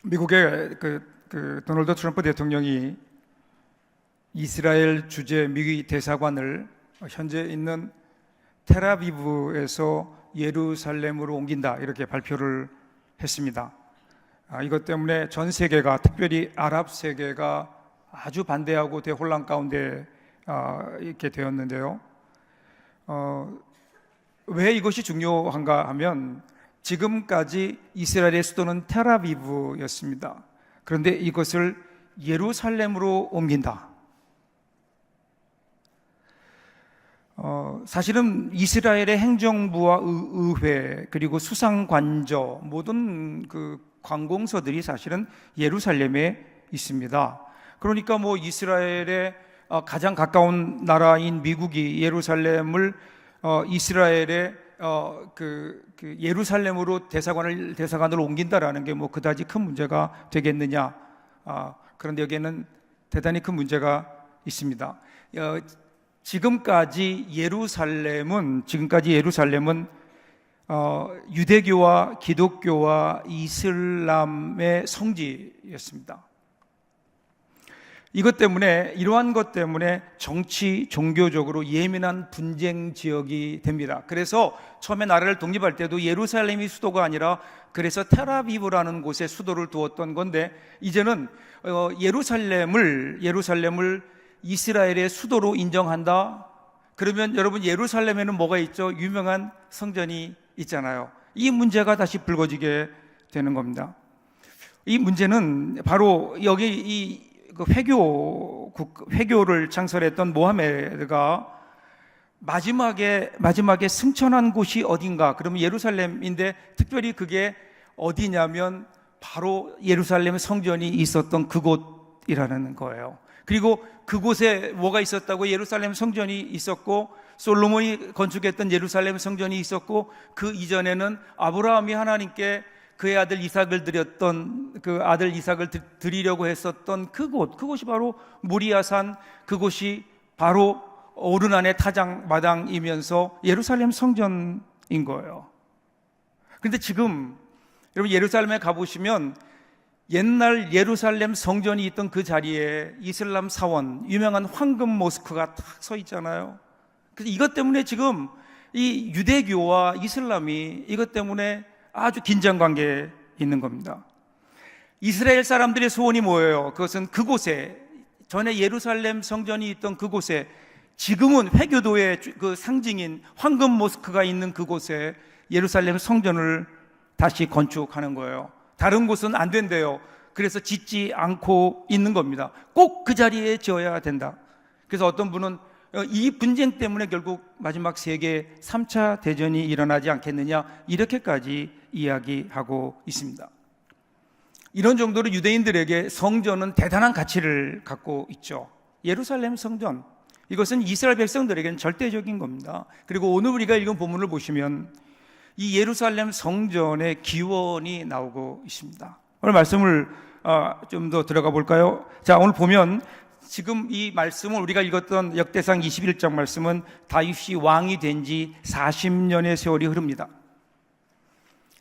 미국의 도널드 트럼프 대통령이 이스라엘 주재 미 대사관을 현재 있는 텔아비브에서 예루살렘으로 옮긴다, 이렇게 발표를 했습니다. 이것 때문에 전 세계가, 특별히 아랍 세계가 아주 반대하고 대혼란 가운데 있게 되었는데요. 왜 이것이 중요한가 하면, 지금까지 이스라엘의 수도는 텔아비브였습니다. 그런데 이것을 예루살렘으로 옮긴다. 사실은 이스라엘의 행정부와 의회, 그리고 수상관저, 모든 그 관공서들이 사실은 예루살렘에 있습니다. 그러니까 이스라엘의 가장 가까운 나라인 미국이 예루살렘을 이스라엘의 예루살렘으로 대사관을 옮긴다라는 게 그다지 큰 문제가 되겠느냐? 그런데 여기에는 대단히 큰 문제가 있습니다. 지금까지 예루살렘은 유대교와 기독교와 이슬람의 성지였습니다. 이러한 것 때문에 정치, 종교적으로 예민한 분쟁 지역이 됩니다. 그래서 처음에 나라를 독립할 때도 예루살렘이 수도가 아니라, 그래서 텔아비브라는 곳에 수도를 두었던 건데, 이제는 예루살렘을 이스라엘의 수도로 인정한다? 그러면 여러분, 예루살렘에는 뭐가 있죠? 유명한 성전이 있잖아요. 이 문제가 다시 불거지게 되는 겁니다. 이 문제는 바로 여기 회교를 창설했던 모하메드가 마지막에 승천한 곳이 어딘가? 그러면 예루살렘인데, 특별히 그게 어디냐면 바로 예루살렘 성전이 있었던 그곳이라는 거예요. 그리고 그곳에 뭐가 있었다고? 예루살렘 성전이 있었고, 솔로몬이 건축했던 예루살렘 성전이 있었고, 그 이전에는 아브라함이 하나님께 그의 아들 이삭을 드렸던, 그 아들 이삭을 드리려고 했었던 그곳이 바로 모리아산, 그곳이 바로 오르난의 타작마당이면서 예루살렘 성전인 거예요. 그런데 지금 여러분, 예루살렘에 가보시면 옛날 예루살렘 성전이 있던 그 자리에 이슬람 사원, 유명한 황금 모스크가 딱 서 있잖아요. 그래서 이것 때문에 지금 이 유대교와 이슬람이 이것 때문에 아주 긴장 관계에 있는 겁니다. 이스라엘 사람들의 소원이 뭐예요? 그것은 그곳에, 전에 예루살렘 성전이 있던 그곳에, 지금은 회교도의 그 상징인 황금 모스크가 있는 그곳에 예루살렘 성전을 다시 건축하는 거예요. 다른 곳은 안 된대요. 그래서 짓지 않고 있는 겁니다. 꼭 그 자리에 지어야 된다. 그래서 어떤 분은 이 분쟁 때문에 결국 마지막 세계 3차 대전이 일어나지 않겠느냐, 이렇게까지 이야기하고 있습니다. 이런 정도로 유대인들에게 성전은 대단한 가치를 갖고 있죠. 예루살렘 성전, 이것은 이스라엘 백성들에게는 절대적인 겁니다. 그리고 오늘 우리가 읽은 본문을 보시면 이 예루살렘 성전의 기원이 나오고 있습니다. 오늘 말씀을 좀 더 들어가 볼까요? 자, 오늘 보면 지금 이 말씀을 우리가 읽었던 역대상 21장 말씀은 다윗이 왕이 된 지 40년의 세월이 흐릅니다.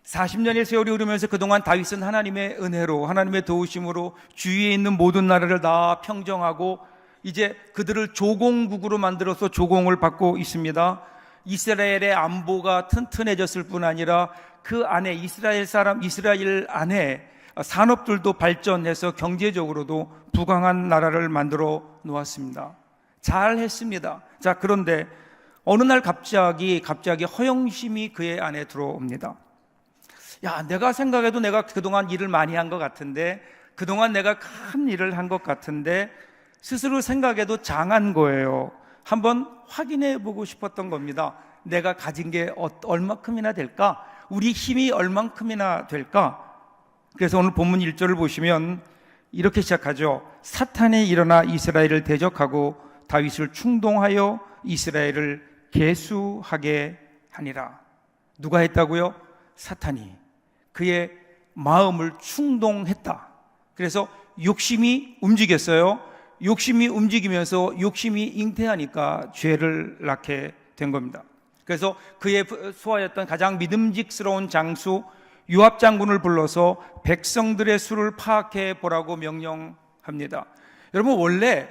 40년의 세월이 흐르면서 그동안 다윗은 하나님의 은혜로, 하나님의 도우심으로 주위에 있는 모든 나라를 다 평정하고 이제 그들을 조공국으로 만들어서 조공을 받고 있습니다. 이스라엘의 안보가 튼튼해졌을 뿐 아니라 그 안에 이스라엘 안에 산업들도 발전해서 경제적으로도 부강한 나라를 만들어 놓았습니다. 잘 했습니다. 자, 그런데 어느 날 갑자기 허영심이 그의 안에 들어옵니다. 야, 내가 생각해도 내가 그동안 일을 많이 한 것 같은데, 그동안 내가 큰 일을 한 것 같은데, 스스로 생각해도 장한 거예요. 한번 확인해 보고 싶었던 겁니다. 내가 가진 게 얼마큼이나 될까? 우리 힘이 얼만큼이나 될까? 그래서 오늘 본문 1절을 보시면 이렇게 시작하죠. 사탄이 일어나 이스라엘을 대적하고 다윗을 충동하여 이스라엘을 계수하게 하니라. 누가 했다고요? 사탄이 그의 마음을 충동했다. 그래서 욕심이 움직였어요. 욕심이 움직이면서 욕심이 잉태하니까 죄를 낳게 된 겁니다. 그래서 그의 소하였던 가장 믿음직스러운 장수 요압 장군을 불러서 백성들의 수를 파악해 보라고 명령합니다. 여러분, 원래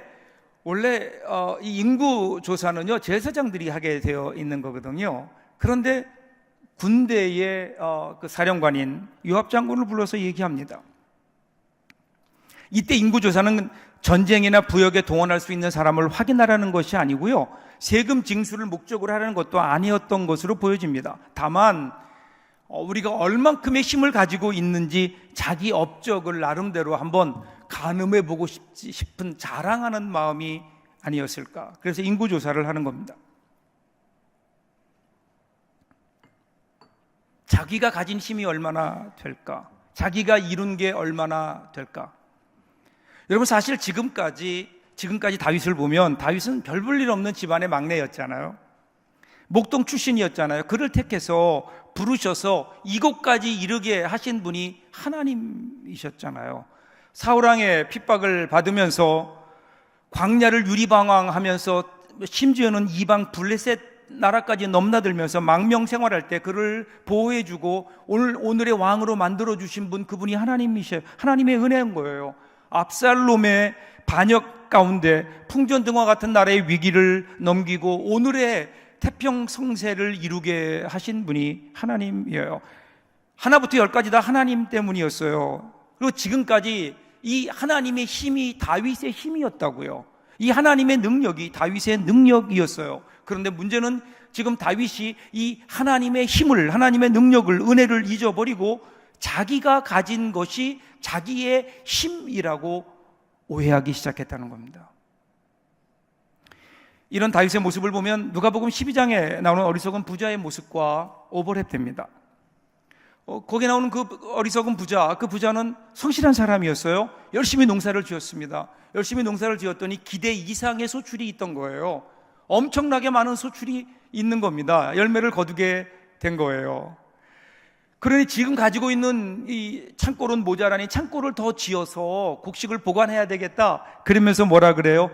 이 인구 조사는요, 제사장들이 하게 되어 있는 거거든요. 그런데 군대의 그 사령관인 요압 장군을 불러서 얘기합니다. 이때 인구 조사는 전쟁이나 부역에 동원할 수 있는 사람을 확인하라는 것이 아니고요, 세금 징수를 목적으로 하라는 것도 아니었던 것으로 보여집니다. 다만 우리가 얼만큼의 힘을 가지고 있는지 자기 업적을 나름대로 한번 가늠해 보고 싶은 자랑하는 마음이 아니었을까. 그래서 인구 조사를 하는 겁니다. 자기가 가진 힘이 얼마나 될까? 자기가 이룬 게 얼마나 될까? 여러분, 사실 지금까지 다윗을 보면 다윗은 별 볼 일 없는 집안의 막내였잖아요. 목동 출신이었잖아요. 그를 택해서 부르셔서 이곳까지 이르게 하신 분이 하나님이셨잖아요. 사울왕의 핍박을 받으면서 광야를 유리방황하면서 심지어는 이방 블레셋 나라까지 넘나들면서 망명 생활할 때 그를 보호해주고 오늘의 왕으로 만들어주신 분, 그분이 하나님이셔요. 하나님의 은혜인 거예요. 압살롬의 반역 가운데 풍전등화 같은 나라의 위기를 넘기고 오늘의 태평성세를 이루게 하신 분이 하나님이에요. 하나부터 열까지 다 하나님 때문이었어요. 그리고 지금까지 이 하나님의 힘이 다윗의 힘이었다고요. 이 하나님의 능력이 다윗의 능력이었어요. 그런데 문제는 지금 다윗이 이 하나님의 힘을, 하나님의 능력을, 은혜를 잊어버리고 자기가 가진 것이 자기의 힘이라고 오해하기 시작했다는 겁니다. 이런 다윗의 모습을 보면 누가복음 12장에 나오는 어리석은 부자의 모습과 오버랩됩니다. 거기에 나오는 그 어리석은 부자, 그 부자는 성실한 사람이었어요. 열심히 농사를 지었습니다. 열심히 농사를 지었더니 기대 이상의 소출이 있던 거예요. 엄청나게 많은 소출이 있는 겁니다. 열매를 거두게 된 거예요. 그러니 지금 가지고 있는 이 창고는 모자라니 창고를 더 지어서 곡식을 보관해야 되겠다. 그러면서 뭐라 그래요?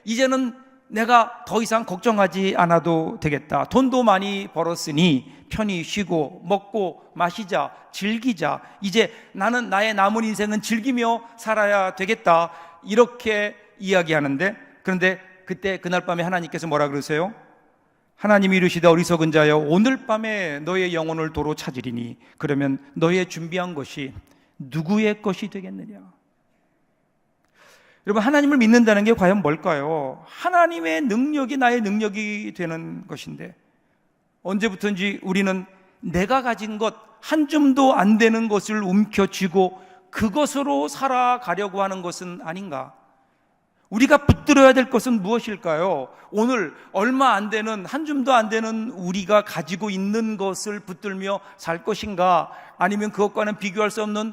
이제는 내가 더 이상 걱정하지 않아도 되겠다. 돈도 많이 벌었으니 편히 쉬고 먹고 마시자, 즐기자. 이제 나는 나의 남은 인생은 즐기며 살아야 되겠다. 이렇게 이야기하는데, 그런데 그날 밤에 하나님께서 뭐라 그러세요? 하나님이 이르시되 어리석은 자여, 오늘 밤에 너의 영혼을 도로 찾으리니 그러면 너의 준비한 것이 누구의 것이 되겠느냐? 여러분, 하나님을 믿는다는 게 과연 뭘까요? 하나님의 능력이 나의 능력이 되는 것인데, 언제부턴지 우리는 내가 가진 것 한 줌도 안 되는 것을 움켜쥐고 그것으로 살아가려고 하는 것은 아닌가? 우리가 붙들어야 될 것은 무엇일까요? 오늘 얼마 안 되는, 한 줌도 안 되는 우리가 가지고 있는 것을 붙들며 살 것인가? 아니면 그것과는 비교할 수 없는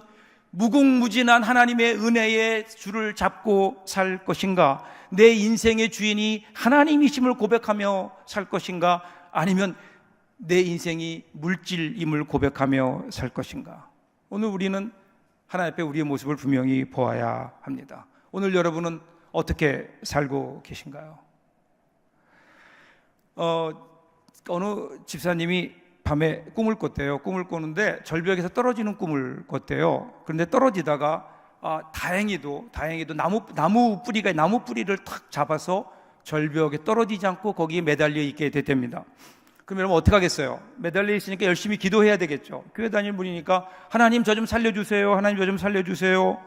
무궁무진한 하나님의 은혜의 줄을 잡고 살 것인가? 내 인생의 주인이 하나님이심을 고백하며 살 것인가? 아니면 내 인생이 물질임을 고백하며 살 것인가? 오늘 우리는 하나님 앞에 우리의 모습을 분명히 보아야 합니다. 오늘 여러분은 어떻게 살고 계신가요? 어느 집사님이 밤에 꿈을 꿨대요. 꿈을 꿨는데 절벽에서 떨어지는 꿈을 꿨대요. 그런데 떨어지다가 다행히도 나무 뿌리를 탁 잡아서 절벽에 떨어지지 않고 거기에 매달려 있게 됐답니다. 그럼 여러분 어떻게 하겠어요? 매달려 있으니까 열심히 기도해야 되겠죠. 교회 다니는 분이니까 하나님 저 좀 살려주세요. 하나님 저 좀 살려주세요.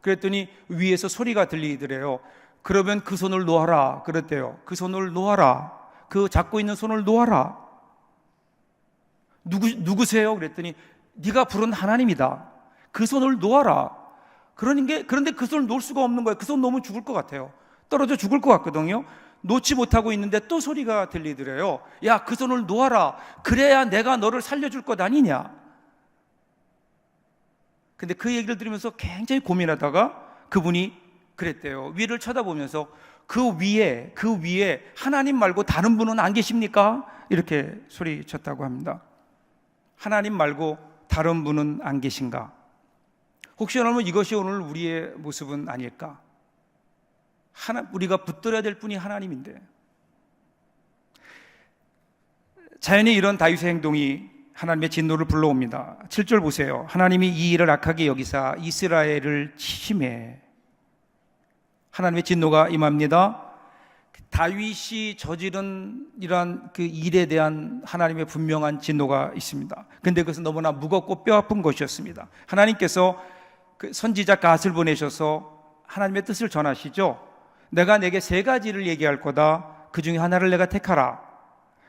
그랬더니 위에서 소리가 들리더래요. 그러면 그 손을 놓아라 그랬대요. 그 손을 놓아라. 그 잡고 있는 손을 놓아라. 누구세요? 그랬더니 네가 부른 하나님이다. 그 손을 놓아라. 그런데 그 손을 놓을 수가 없는 거예요. 그 손 놓으면 죽을 것 같아요. 떨어져 죽을 것 같거든요. 놓지 못하고 있는데 또 소리가 들리더래요. 야, 그 손을 놓아라. 그래야 내가 너를 살려줄 것 아니냐. 근데 그 얘기를 들으면서 굉장히 고민하다가 그분이 그랬대요. 위를 쳐다보면서 그 위에 하나님 말고 다른 분은 안 계십니까? 이렇게 소리쳤다고 합니다. 하나님 말고 다른 분은 안 계신가? 혹시 여러분 이것이 오늘 우리의 모습은 아닐까? 우리가 붙들어야 될 분이 하나님인데, 자연히 이런 다윗의 행동이 하나님의 진노를 불러옵니다. 7절 보세요. 하나님이 이 일을 악하게 여기사 이스라엘을 치심해. 하나님의 진노가 임합니다. 다윗이 저지른 이러한 그 일에 대한 하나님의 분명한 진노가 있습니다. 근데 그것은 너무나 무겁고 뼈아픈 것이었습니다. 하나님께서 그 선지자 갓을 보내셔서 하나님의 뜻을 전하시죠. 내가 내게 세 가지를 얘기할 거다. 그 중에 하나를 내가 택하라.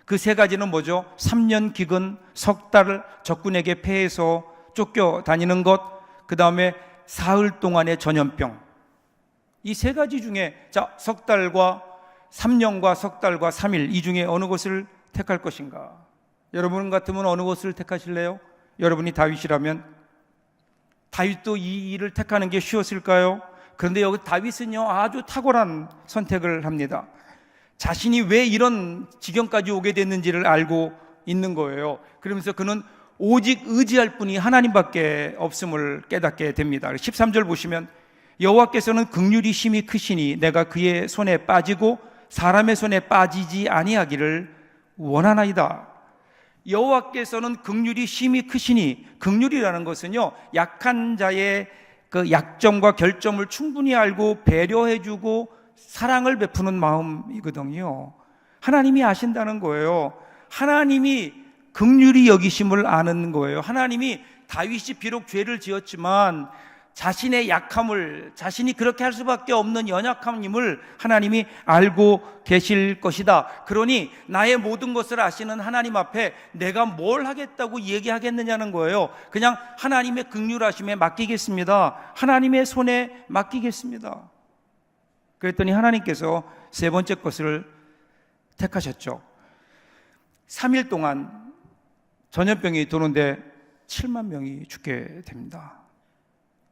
그 세 가지는 뭐죠? 3년 기근, 석 달을 적군에게 패해서 쫓겨 다니는 것, 그 다음에 사흘 동안의 전염병. 이 세 가지 중에 석 달과 3년과 석 달과 3일 이 중에 어느 것을 택할 것인가? 여러분 같으면 어느 것을 택하실래요? 여러분이 다윗이라면 다윗도 이 일을 택하는 게 쉬웠을까요? 그런데 여기 다윗은요 아주 탁월한 선택을 합니다. 자신이 왜 이런 지경까지 오게 됐는지를 알고 있는 거예요. 그러면서 그는 오직 의지할 분이 하나님밖에 없음을 깨닫게 됩니다. 13절 보시면 여호와께서는 긍휼이 심히 크시니 내가 그의 손에 빠지고 사람의 손에 빠지지 아니하기를 원하나이다. 여호와께서는 긍휼이 심히 크시니, 긍휼이라는 것은요 약한 자의 그 약점과 결점을 충분히 알고 배려해주고 사랑을 베푸는 마음이거든요. 하나님이 아신다는 거예요. 하나님이 긍휼히 여기심을 아는 거예요. 하나님이 다윗이 비록 죄를 지었지만 자신의 약함을, 자신이 그렇게 할 수밖에 없는 연약함임을 하나님이 알고 계실 것이다. 그러니 나의 모든 것을 아시는 하나님 앞에 내가 뭘 하겠다고 얘기하겠느냐는 거예요. 그냥 하나님의 긍휼하심에 맡기겠습니다. 하나님의 손에 맡기겠습니다. 그랬더니 하나님께서 세 번째 것을 택하셨죠. 3일 동안 전염병이 도는데 7만 명이 죽게 됩니다.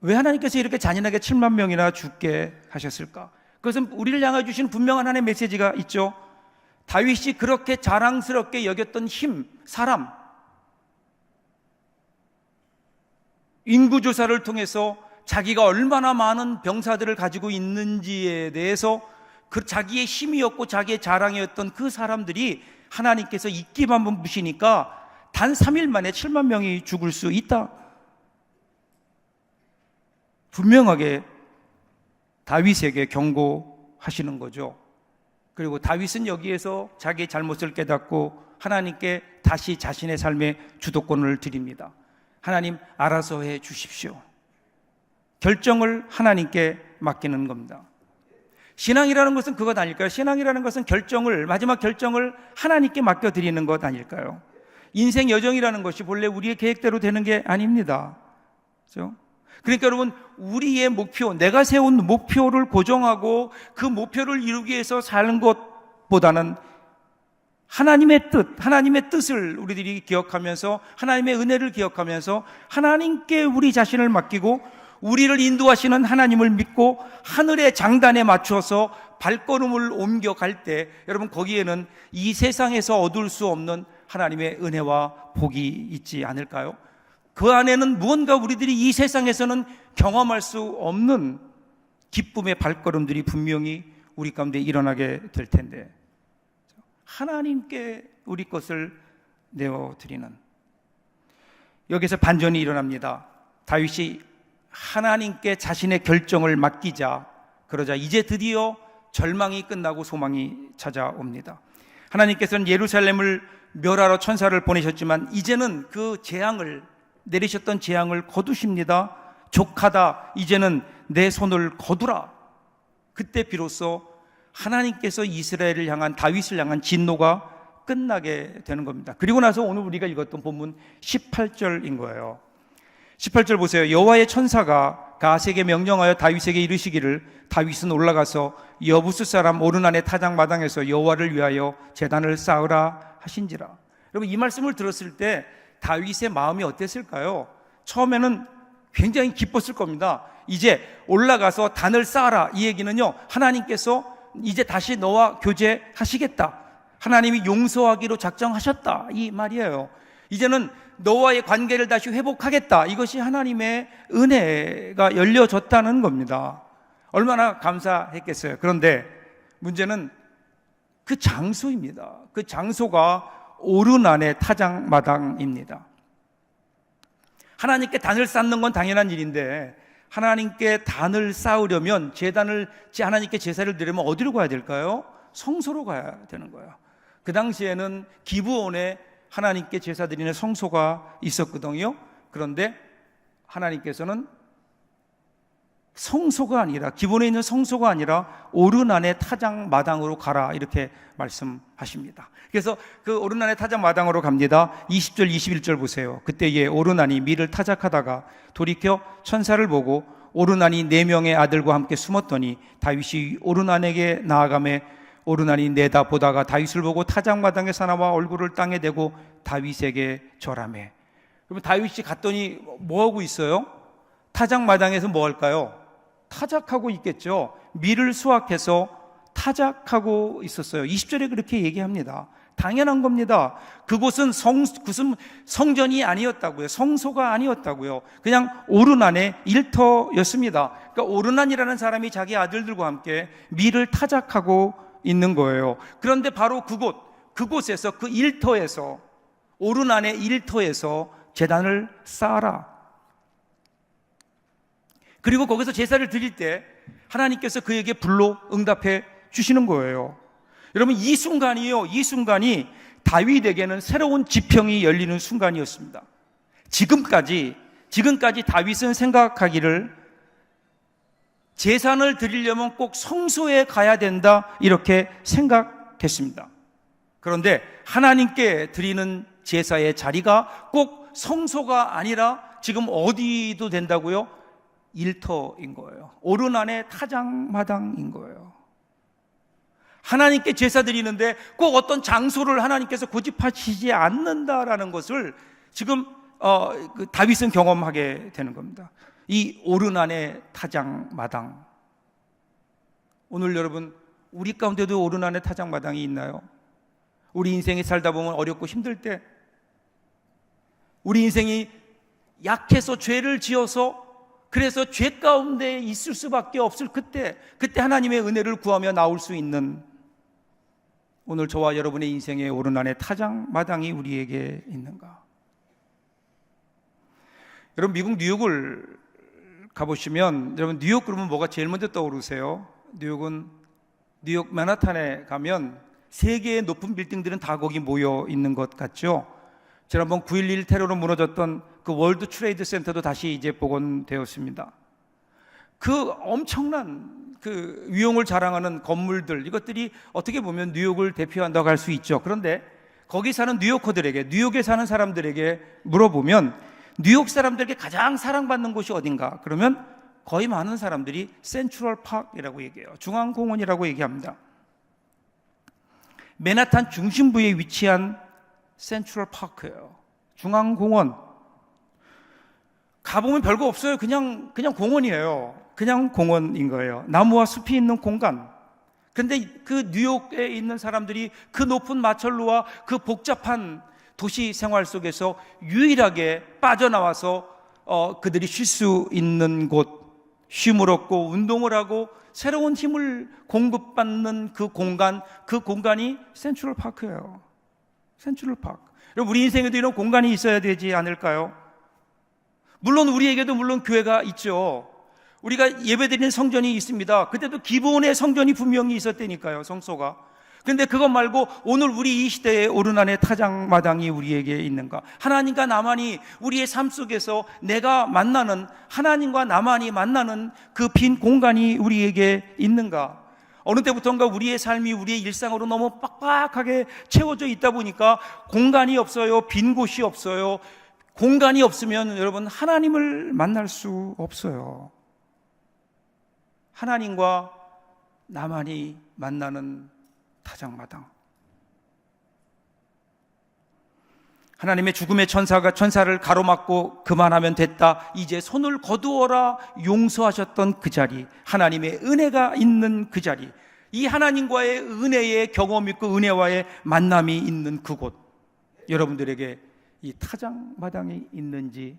왜 하나님께서 이렇게 잔인하게 7만 명이나 죽게 하셨을까? 그것은 우리를 향해 주신 분명한 하나님의 메시지가 있죠. 다윗이 그렇게 자랑스럽게 여겼던 힘, 사람, 인구조사를 통해서 자기가 얼마나 많은 병사들을 가지고 있는지에 대해서 그 자기의 힘이었고 자기의 자랑이었던 그 사람들이 하나님께서 입김 한번 부시니까 단 3일 만에 7만 명이 죽을 수 있다. 분명하게 다윗에게 경고하시는 거죠. 그리고 다윗은 여기에서 자기의 잘못을 깨닫고 하나님께 다시 자신의 삶의 주도권을 드립니다. 하나님 알아서 해 주십시오. 결정을 하나님께 맡기는 겁니다. 신앙이라는 것은 그것 아닐까요? 신앙이라는 것은 마지막 결정을 하나님께 맡겨드리는 것 아닐까요? 인생 여정이라는 것이 본래 우리의 계획대로 되는 게 아닙니다. 그렇죠? 그러니까 여러분, 우리의 목표, 내가 세운 목표를 고정하고 그 목표를 이루기 위해서 사는 것보다는 하나님의 뜻을 우리들이 기억하면서 하나님의 은혜를 기억하면서 하나님께 우리 자신을 맡기고 우리를 인도하시는 하나님을 믿고 하늘의 장단에 맞춰서 발걸음을 옮겨갈 때 여러분 거기에는 이 세상에서 얻을 수 없는 하나님의 은혜와 복이 있지 않을까요? 그 안에는 무언가 우리들이 이 세상에서는 경험할 수 없는 기쁨의 발걸음들이 분명히 우리 가운데 일어나게 될 텐데 하나님께 우리 것을 내어드리는, 여기서 반전이 일어납니다. 다윗이 하나님께 자신의 결정을 맡기자, 그러자 이제 드디어 절망이 끝나고 소망이 찾아옵니다. 하나님께서는 예루살렘을 멸하러 천사를 보내셨지만 이제는 그 내리셨던 재앙을 거두십니다. 족하다, 이제는 내 손을 거두라. 그때 비로소 하나님께서 이스라엘을 향한, 다윗을 향한 진노가 끝나게 되는 겁니다. 그리고 나서 오늘 우리가 읽었던 본문 18절인 거예요. 18절 보세요. 여호와의 천사가 갓에게 명령하여 다윗에게 이르시기를 다윗은 올라가서 여부스 사람 오르난의 타작마당에서 여호와를 위하여 제단을 쌓으라 하신지라. 여러분, 이 말씀을 들었을 때 다윗의 마음이 어땠을까요? 처음에는 굉장히 기뻤을 겁니다. 이제 올라가서 단을 쌓아라, 이 얘기는요 하나님께서 이제 다시 너와 교제하시겠다, 하나님이 용서하기로 작정하셨다, 이 말이에요. 이제는 너와의 관계를 다시 회복하겠다, 이것이 하나님의 은혜가 열려졌다는 겁니다. 얼마나 감사했겠어요. 그런데 문제는 그 장소입니다. 그 장소가 오르난의 타작마당입니다. 하나님께 단을 쌓는 건 당연한 일인데 하나님께 단을 쌓으려면 하나님께 제사를 드리려면 어디로 가야 될까요? 성소로 가야 되는 거예요. 그 당시에는 기브온에 하나님께 제사 드리는 성소가 있었거든요. 그런데 하나님께서는 성소가 아니라, 기본에 있는 성소가 아니라 오르난의 타작마당으로 가라 이렇게 말씀하십니다. 그래서 그 오르난의 타작마당으로 갑니다. 20절 21절 보세요. 그때에 오르난이 밀을 타작하다가 돌이켜 천사를 보고 오르난이 4명의 아들과 함께 숨었더니 다윗이 오르난에게 나아가매 오르난이 내다보다가 다윗을 보고 타작마당에 사나와 얼굴을 땅에 대고 다윗에게 절하매. 그러면 다윗이 갔더니 뭐하고 있어요? 타작마당에서 뭐 할까요? 타작하고 있겠죠. 밀을 수확해서 타작하고 있었어요. 20절에 그렇게 얘기합니다. 당연한 겁니다. 그곳은 성전이 아니었다고요. 성소가 아니었다고요. 그냥 오르난의 일터였습니다. 그러니까 오르난이라는 사람이 자기 아들들과 함께 밀을 타작하고 있는 거예요. 그런데 바로 그곳에서, 그 일터에서, 오르난의 일터에서 제단을 쌓아라. 그리고 거기서 제사를 드릴 때 하나님께서 그에게 불로 응답해 주시는 거예요. 여러분, 이 순간이 다윗에게는 새로운 지평이 열리는 순간이었습니다. 지금까지 다윗은 생각하기를 제사를 드리려면 꼭 성소에 가야 된다 이렇게 생각했습니다. 그런데 하나님께 드리는 제사의 자리가 꼭 성소가 아니라 지금 어디도 된다고요? 일터인 거예요. 오르난의 타작마당인 거예요. 하나님께 제사 드리는데 꼭 어떤 장소를 하나님께서 고집하시지 않는다라는 것을 지금 다윗은 경험하게 되는 겁니다. 이 오르난의 타작마당. 오늘 여러분, 우리 가운데도 오르난의 타작마당이 있나요? 우리 인생에 살다 보면 어렵고 힘들 때, 우리 인생이 약해서 죄를 지어서 그래서 죄 가운데 있을 수밖에 없을 그때 하나님의 은혜를 구하며 나올 수 있는, 오늘 저와 여러분의 인생의 오르난의 타작마당이 우리에게 있는가? 여러분, 미국 뉴욕을 가보시면, 여러분 뉴욕 그러면 뭐가 제일 먼저 떠오르세요? 뉴욕 맨하탄에 가면 세계의 높은 빌딩들은 다 거기 모여 있는 것 같죠? 지난번 9.11 테러로 무너졌던 그 월드 트레이드 센터도 다시 이제 복원되었습니다. 그 엄청난 그 위용을 자랑하는 건물들, 이것들이 어떻게 보면 뉴욕을 대표한다고 할 수 있죠. 그런데 거기 사는 뉴요커들에게, 뉴욕에 사는 사람들에게 물어보면 뉴욕 사람들에게 가장 사랑받는 곳이 어딘가? 그러면 거의 많은 사람들이 센트럴 파크이라고 얘기해요. 중앙공원이라고 얘기합니다. 맨하탄 중심부에 위치한 센트럴 파크예요. 중앙공원. 가보면 별거 없어요. 그냥 공원이에요. 그냥 공원인 거예요. 나무와 숲이 있는 공간. 근데 그 뉴욕에 있는 사람들이 그 높은 마철로와 그 복잡한 도시 생활 속에서 유일하게 빠져나와서 그들이 쉴 수 있는 곳, 쉼을 얻고 운동을 하고 새로운 힘을 공급받는 그 공간이 센트럴 파크예요. 센트럴 파크. 우리 인생에도 이런 공간이 있어야 되지 않을까요? 물론 우리에게도 물론 교회가 있죠. 우리가 예배드리는 성전이 있습니다. 그때도 기본의 성전이 분명히 있었다니까요, 성소가. 그런데 그것 말고 오늘 우리 이 시대에 오르난의 타작마당이 우리에게 있는가? 하나님과 나만이 우리의 삶 속에서 내가 만나는, 하나님과 나만이 만나는 그 빈 공간이 우리에게 있는가? 어느 때부터인가 우리의 삶이 우리의 일상으로 너무 빡빡하게 채워져 있다 보니까 공간이 없어요. 빈 곳이 없어요. 공간이 없으면 여러분 하나님을 만날 수 없어요. 하나님과 나만이 만나는 타작마당. 하나님의 죽음의 천사를 가로막고 그만하면 됐다, 이제 손을 거두어라 용서하셨던 그 자리, 하나님의 은혜가 있는 그 자리, 이 하나님과의 은혜의 경험 있고 은혜와의 만남이 있는 그곳, 여러분들에게 이 타작마당이 있는지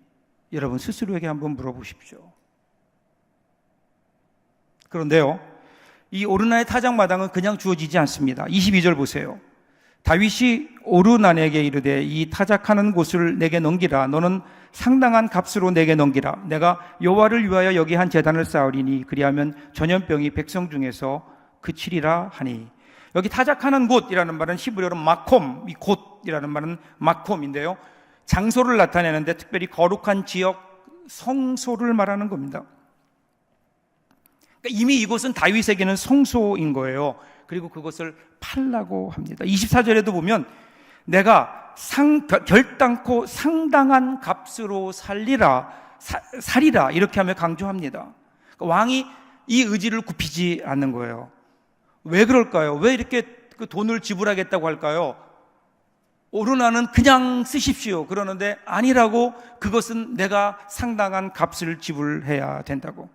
여러분 스스로에게 한번 물어보십시오. 그런데요, 이 오르난의 타작마당은 그냥 주어지지 않습니다. 22절 보세요. 다윗이 오르난에게 이르되 이 타작하는 곳을 내게 넘기라. 너는 상당한 값으로 내게 넘기라. 내가 여호와를 위하여 여기 한 제단을 쌓으리니 그리하면 전염병이 백성 중에서 그치리라 하니. 여기 타작하는 곳이라는 말은 히브리어로 마콤, 이 곳이라는 말은 마콤인데요, 장소를 나타내는데 특별히 거룩한 지역, 성소를 말하는 겁니다. 그러니까 이미 이곳은 다윗에게는 성소인 거예요. 그리고 그것을 팔라고 합니다. 24절에도 보면 내가 결단코 상당한 값으로 사리라 이렇게 하며 강조합니다. 그러니까 왕이 이 의지를 굽히지 않는 거예요. 왜 그럴까요? 왜 이렇게 그 돈을 지불하겠다고 할까요? 오르나는 그냥 쓰십시오 그러는데 아니라고, 그것은 내가 상당한 값을 지불해야 된다고.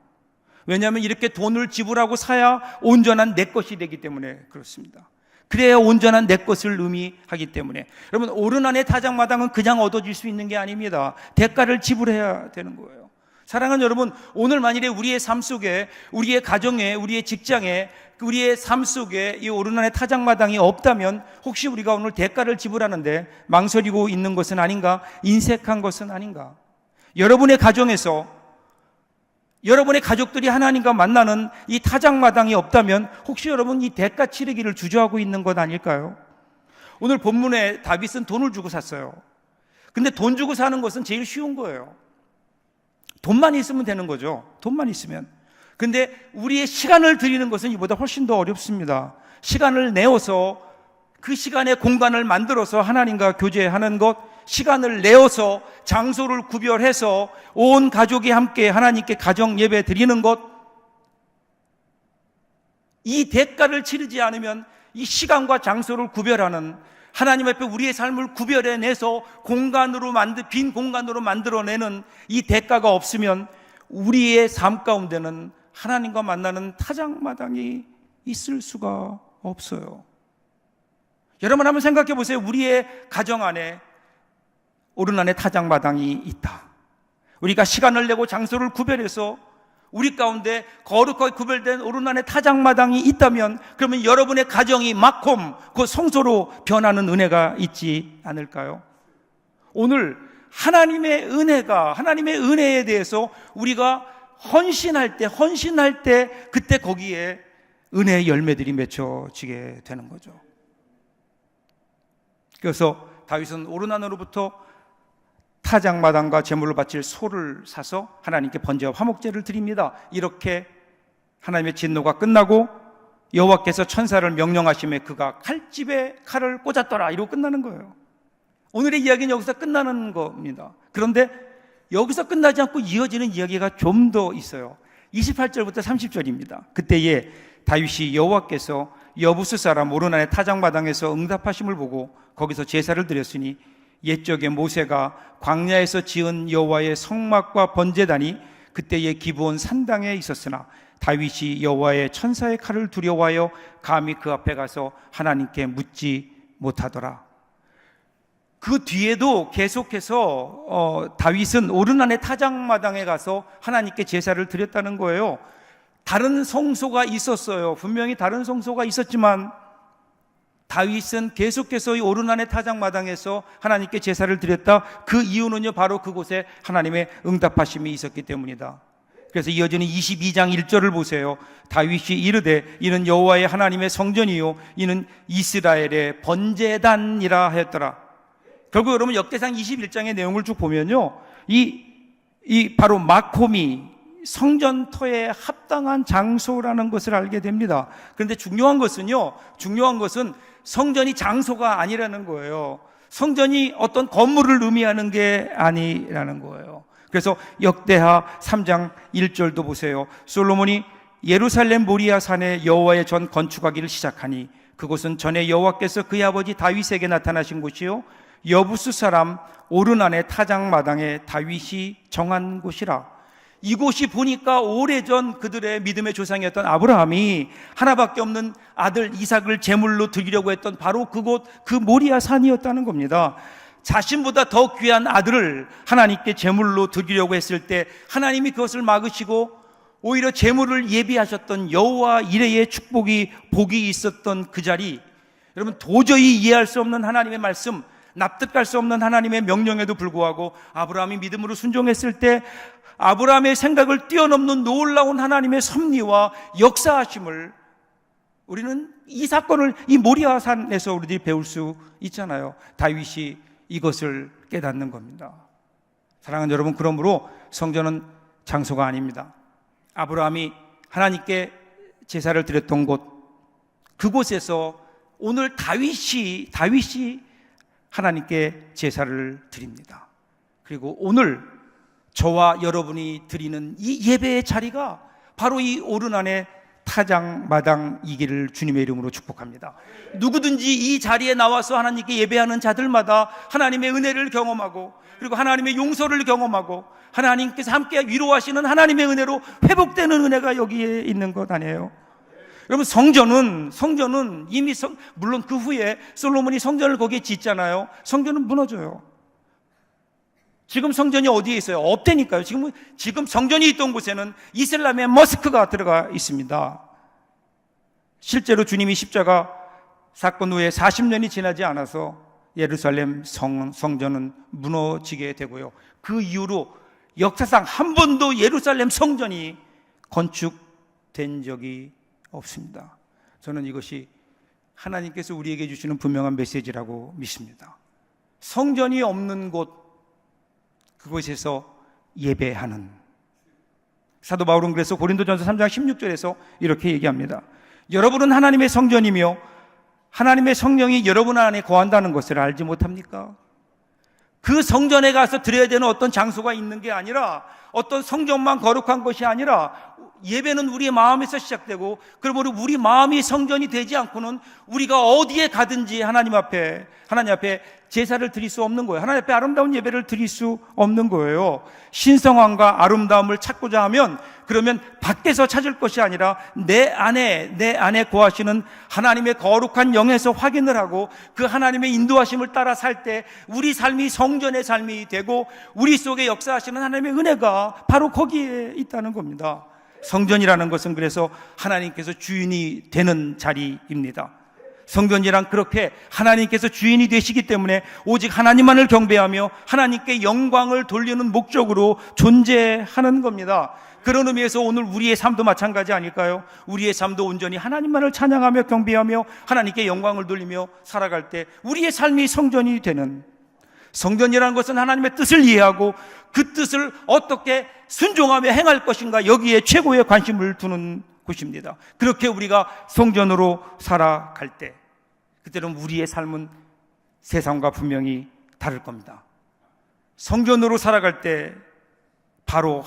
왜냐하면 이렇게 돈을 지불하고 사야 온전한 내 것이 되기 때문에 그렇습니다. 그래야 온전한 내 것을 의미하기 때문에. 여러분, 오르난의 타작마당은 그냥 얻어질 수 있는 게 아닙니다. 대가를 지불해야 되는 거예요. 사랑하는 여러분, 오늘 만일에 우리의 삶 속에, 우리의 가정에, 우리의 직장에, 우리의 삶 속에 이 오르난의 타작마당이 없다면 혹시 우리가 오늘 대가를 지불하는데 망설이고 있는 것은 아닌가? 인색한 것은 아닌가? 여러분의 가정에서 여러분의 가족들이 하나님과 만나는 이 타작마당이 없다면 혹시 여러분 이 대가 치르기를 주저하고 있는 것 아닐까요? 오늘 본문에 다윗은 돈을 주고 샀어요. 근데 돈 주고 사는 것은 제일 쉬운 거예요. 돈만 있으면 되는 거죠. 돈만 있으면. 근데 우리의 시간을 드리는 것은 이보다 훨씬 더 어렵습니다. 시간을 내어서, 그 시간에 공간을 만들어서 하나님과 교제하는 것, 시간을 내어서 장소를 구별해서 온 가족이 함께 하나님께 가정 예배 드리는 것, 이 대가를 치르지 않으면 이 시간과 장소를 구별하는, 하나님 앞에 우리의 삶을 구별해내서 빈 공간으로 만들어내는 이 대가가 없으면 우리의 삶 가운데는 하나님과 만나는 타작마당이 있을 수가 없어요. 여러분 한번 생각해 보세요. 우리의 가정 안에 오르난의 타작마당이 있다. 우리가 시간을 내고 장소를 구별해서 우리 가운데 거룩하게 구별된 오르난의 타작마당이 있다면, 그러면 여러분의 가정이 마콤, 그 성소로 변하는 은혜가 있지 않을까요? 오늘 하나님의 은혜에 대해서 우리가 헌신할 때 그때 거기에 은혜의 열매들이 맺혀지게 되는 거죠. 그래서 다윗은 오르난으로부터 타작마당과 제물로 바칠 소를 사서 하나님께 번제와 화목제를 드립니다. 이렇게 하나님의 진노가 끝나고 여호와께서 천사를 명령하심에 그가 칼집에 칼을 꽂았더라, 이러고 끝나는 거예요. 오늘의 이야기는 여기서 끝나는 겁니다. 그런데 여기서 끝나지 않고 이어지는 이야기가 좀 더 있어요. 28절부터 30절입니다. 그때에 다윗이 여호와께서 여부스 사람 오르난의 타작마당에서 응답하심을 보고 거기서 제사를 드렸으니 옛적에 모세가 광야에서 지은 여호와의 성막과 번제단이 그때의 기브온 산당에 있었으나 다윗이 여호와의 천사의 칼을 두려워하여 감히 그 앞에 가서 하나님께 묻지 못하더라. 그 뒤에도 계속해서 다윗은 오르난의 타작마당에 가서 하나님께 제사를 드렸다는 거예요. 다른 성소가 있었어요. 분명히 다른 성소가 있었지만 다윗은 계속해서 이 오르난의 타작마당에서 하나님께 제사를 드렸다. 그 이유는요, 바로 그곳에 하나님의 응답하심이 있었기 때문이다. 그래서 이어지는 22장 1절을 보세요. 다윗이 이르되 이는 여호와의 하나님의 성전이요 이는 이스라엘의 번제단이라 하였더라. 결국 여러분 역대상 21장의 내용을 쭉 보면요, 이 바로 마콤이 성전터에 합당한 장소라는 것을 알게 됩니다. 그런데 중요한 것은 성전이 장소가 아니라는 거예요. 성전이 어떤 건물을 의미하는 게 아니라는 거예요. 그래서 역대하 3장 1절도 보세요. 솔로몬이 예루살렘 모리아 산에 여호와의 전 건축하기를 시작하니 그곳은 전에 여호와께서 그의 아버지 다윗에게 나타나신 곳이요 여부스 사람 오르난의 타작마당에 다윗이 정한 곳이라. 이곳이 보니까 오래전 그들의 믿음의 조상이었던 아브라함이 하나밖에 없는 아들 이삭을 제물로 드리려고 했던 바로 그곳, 그 모리아 산이었다는 겁니다. 자신보다 더 귀한 아들을 하나님께 제물로 드리려고 했을 때 하나님이 그것을 막으시고 오히려 제물을 예비하셨던 여호와 이레의 복이 있었던 그 자리, 여러분, 도저히 이해할 수 없는 하나님의 말씀, 납득할 수 없는 하나님의 명령에도 불구하고 아브라함이 믿음으로 순종했을 때 아브라함의 생각을 뛰어넘는 놀라운 하나님의 섭리와 역사하심을 우리는 이 사건을 이 모리아산에서 우리들이 배울 수 있잖아요. 다윗이 이것을 깨닫는 겁니다. 사랑하는 여러분, 그러므로 성전은 장소가 아닙니다. 아브라함이 하나님께 제사를 드렸던 곳, 그곳에서 오늘 다윗이 하나님께 제사를 드립니다. 그리고 오늘 저와 여러분이 드리는 이 예배의 자리가 바로 이 오르난의 타장마당이기를 주님의 이름으로 축복합니다. 누구든지 이 자리에 나와서 하나님께 예배하는 자들마다 하나님의 은혜를 경험하고, 그리고 하나님의 용서를 경험하고, 하나님께서 함께 위로하시는 하나님의 은혜로 회복되는 은혜가 여기에 있는 것 아니에요? 여러분, 성전은 이미 물론 그 후에 솔로몬이 성전을 거기에 짓잖아요. 성전은 무너져요. 지금 성전이 어디에 있어요? 없다니까요. 지금 성전이 있던 곳에는 이슬람의 모스크가 들어가 있습니다. 실제로 주님이 십자가 사건 후에 40년이 지나지 않아서 예루살렘 성전은 무너지게 되고요. 그 이후로 역사상 한 번도 예루살렘 성전이 건축된 적이 없습니다. 저는 이것이 하나님께서 우리에게 주시는 분명한 메시지라고 믿습니다. 성전이 없는 곳, 그곳에서 예배하는. 사도 바울은 그래서 고린도전서 3장 16절에서 이렇게 얘기합니다. 여러분은 하나님의 성전이며 하나님의 성령이 여러분 안에 거한다는 것을 알지 못합니까? 그 성전에 가서 드려야 되는 어떤 장소가 있는 게 아니라, 어떤 성전만 거룩한 것이 아니라, 예배는 우리의 마음에서 시작되고, 그러므로 우리 마음이 성전이 되지 않고는 우리가 어디에 가든지 하나님 앞에 제사를 드릴 수 없는 거예요. 하나님 앞에 아름다운 예배를 드릴 수 없는 거예요. 신성함과 아름다움을 찾고자 하면, 그러면 밖에서 찾을 것이 아니라 내 안에 거하시는 하나님의 거룩한 영에서 확인을 하고 그 하나님의 인도하심을 따라 살 때 우리 삶이 성전의 삶이 되고, 우리 속에 역사하시는 하나님의 은혜가 바로 거기에 있다는 겁니다. 성전이라는 것은 그래서 하나님께서 주인이 되는 자리입니다. 성전이란 그렇게 하나님께서 주인이 되시기 때문에 오직 하나님만을 경배하며 하나님께 영광을 돌리는 목적으로 존재하는 겁니다. 그런 의미에서 오늘 우리의 삶도 마찬가지 아닐까요? 우리의 삶도 온전히 하나님만을 찬양하며 경배하며 하나님께 영광을 돌리며 살아갈 때 우리의 삶이 성전이 되는, 성전이라는 것은 하나님의 뜻을 이해하고 그 뜻을 어떻게 순종하며 행할 것인가, 여기에 최고의 관심을 두는 곳입니다. 그렇게 우리가 성전으로 살아갈 때, 그때는 우리의 삶은 세상과 분명히 다를 겁니다. 성전으로 살아갈 때 바로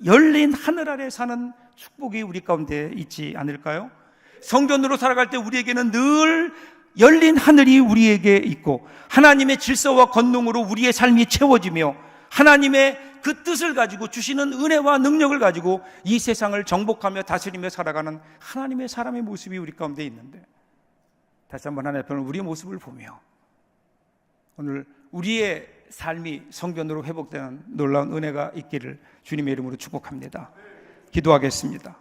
열린 하늘 아래 사는 축복이 우리 가운데 있지 않을까요? 성전으로 살아갈 때 우리에게는 늘 열린 하늘이 우리에게 있고 하나님의 질서와 권능으로 우리의 삶이 채워지며 하나님의 그 뜻을 가지고 주시는 은혜와 능력을 가지고 이 세상을 정복하며 다스리며 살아가는 하나님의 사람의 모습이 우리 가운데 있는데, 다시 한번 하나님 앞에 우리의 모습을 보며 오늘 우리의 삶이 성전으로 회복되는 놀라운 은혜가 있기를 주님의 이름으로 축복합니다. 기도하겠습니다.